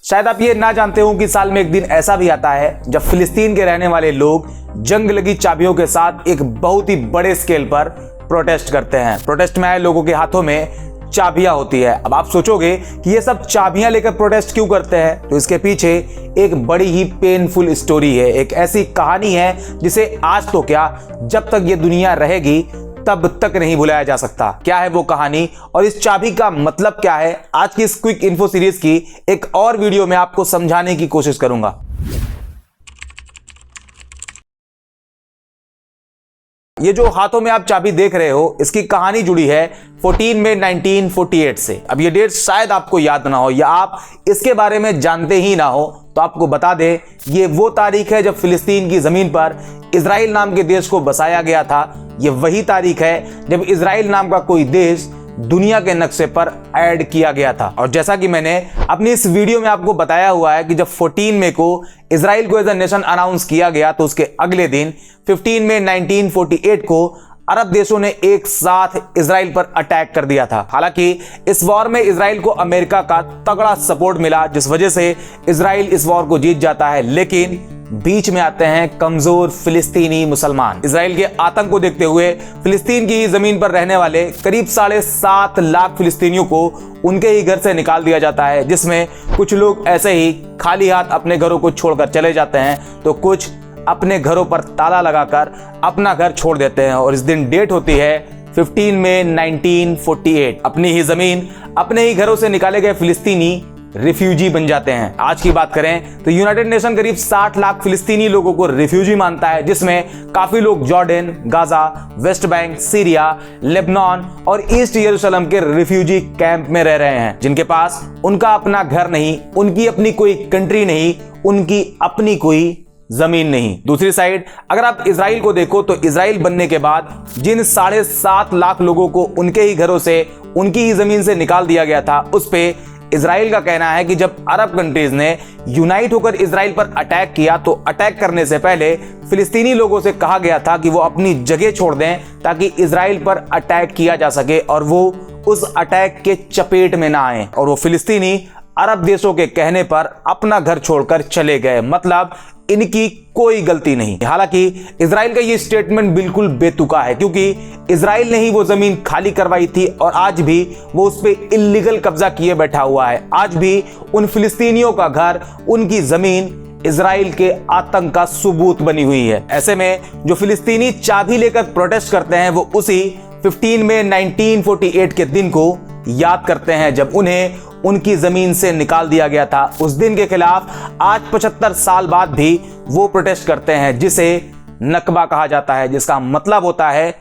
शायद आप ये ना जानते हो कि साल में एक दिन ऐसा भी आता है जब फिलिस्तीन के रहने वाले लोग जंग लगी चाबियों के साथ एक बहुत ही बड़े स्केल पर प्रोटेस्ट करते हैं। प्रोटेस्ट में आए लोगों के हाथों में चाबियां होती है। अब आप सोचोगे कि ये सब चाबियां लेकर प्रोटेस्ट क्यों करते हैं, तो इसके पीछे एक बड़ी ही पेनफुल स्टोरी है। एक ऐसी कहानी है जिसे आज तो क्या, जब तक ये दुनिया रहेगी तब तक नहीं भुलाया जा सकता। क्या है वो कहानी और इस चाबी का मतलब क्या है, आज की इस क्विक इन्फो सीरीज की एक और वीडियो में आपको समझाने की कोशिश करूंगा। ये जो हाथों में आप चाबी देख रहे हो, इसकी कहानी जुड़ी है 14 मई 1948 से। अब ये डेट शायद आपको याद ना हो या आप इसके बारे में जानते ही ना हो, तो आपको बता दें, ये वो तारीख है जब फिलिस्तीन की जमीन पर इजराइल नाम के देश को बसाया गया था। ये वही तारीख है जब इजराइल नाम का कोई देश दुनिया के नक्शे पर ऐड किया गया था। और जैसा कि मैंने अपनी इस वीडियो में आपको बताया हुआ है कि जब 14 मई को इजराइल को एज अ नेशन अनाउंस किया गया, तो उसके अगले दिन 15 मई 1948 को अरब देशों ने एक साथ इजराइल पर अटैक कर दिया था। हालांकि इस वॉर में इजराइल को अमेरिका का तगड़ा सपोर्ट मिला, जिस वजह से इजराइल इस वॉर को जीत जाता है। लेकिन बीच में आते हैं कमजोर फिलिस्तीनी मुसलमान। इजराइल के आतंक को देखते हुए फिलिस्तीन की जमीन पर रहने वाले करीब 7.5 लाख फिलिस्तीनियों को उनके ही घर से निकाल दिया जाता है, जिसमें कुछ लोग ऐसे ही खाली हाथ अपने घरों को छोड़कर चले जाते हैं, तो कुछ अपने घरों पर ताला लगाकर अपना घर छोड़ देते हैं। और इस दिन डेट होती है 15 मई 1948। अपनी ही जमीन, अपने ही घरों से निकाले गए फिलिस्तीनी रिफ्यूजी बन जाते हैं। आज की बात करें तो यूनाइटेड नेशन करीब 60 लाख फिलिस्तीनी लोगों को रिफ्यूजी मानता है, जिसमें काफी लोग Jordan, Gaza, West Bank, Syria, Lebanon और ईस्ट यरूशलेम के रिफ्यूजी कैंप में रह रहे हैं, जिनके पास उनका अपना घर नहीं, उनकी अपनी कोई कंट्री नहीं, उनकी अपनी कोई जमीन नहीं। दूसरी साइड अगर आप इजराइल को देखो, तो इजराइल बनने के बाद जिन 7.5 लाख लोगों को उनके ही घरों से, उनकी ही जमीन से निकाल दिया गया था, उस पे इजराइल का कहना है कि जब अरब कंट्रीज ने यूनाइट होकर इजराइल पर अटैक किया, तो अटैक करने से पहले फिलिस्तीनी लोगों से कहा गया था कि वो अपनी जगह छोड़ दें ताकि इजराइल पर अटैक किया जा सके और वो उस अटैक के चपेट में ना आए। और वो फिलिस्तीनी अरब देशों के कहने पर अपना घर छोड़कर चले गए, मतलब इनकी कोई गलती नहीं। हालांकि इजराइल का ये स्टेटमेंट बिल्कुल बेतुका है, क्योंकि इजराइल ने ही वो जमीन खाली करवाई थी और आज भी वो उस पर इल्लीगल कब्जा किए बैठा हुआ है। आज भी उन फिलिस्तीनियों का घर, उनकी जमीन इजराइल के आतंक का सबूत बनी हुई है। ऐसे में जो फिलिस्तीनी चाबी लेकर प्रोटेस्ट करते हैं, वो उसी 15 मई 1948 के दिन को याद करते हैं जब उन्हें उनकी जमीन से निकाल दिया गया था। उस दिन के खिलाफ आज 75 साल बाद भी वो प्रोटेस्ट करते हैं, जिसे नकबा कहा जाता है, जिसका मतलब होता है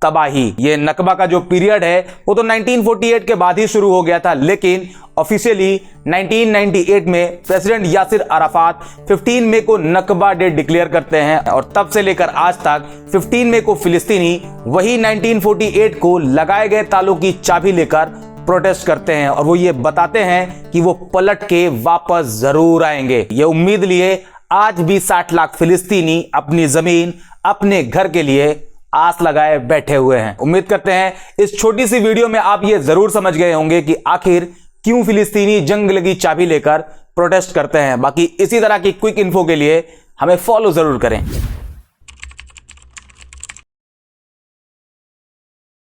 तबाही। ये नकबा का जो पीरियड है वो तो 1948 के बाद ही शुरू हो गया था, लेकिन ऑफिशियली 1998 में प्रेसिडेंट यासिर अराफात 15 मई को नकबा डे डिक्लेयर करते हैं। और तब से लेकर आज तक 15 मई को फिलिस्तीनी वही 1948 को लगाए गए तालों की चाबी लेकर प्रोटेस्ट करते हैं और वो ये बताते हैं कि वो पलट के वापस जरूर आएंगे। ये उम्मीद लिए आज भी 60 लाख फिलिस्तीनी अपनी जमीन, अपने घर के लिए आस लगाए बैठे हुए हैं। उम्मीद करते हैं इस छोटी सी वीडियो में आप ये जरूर समझ गए होंगे कि आखिर क्यों फिलिस्तीनी जंग लगी चाबी लेकर प्रोटेस्ट करते हैं। बाकी इसी तरह की क्विक इन्फो के लिए हमें फॉलो जरूर करें।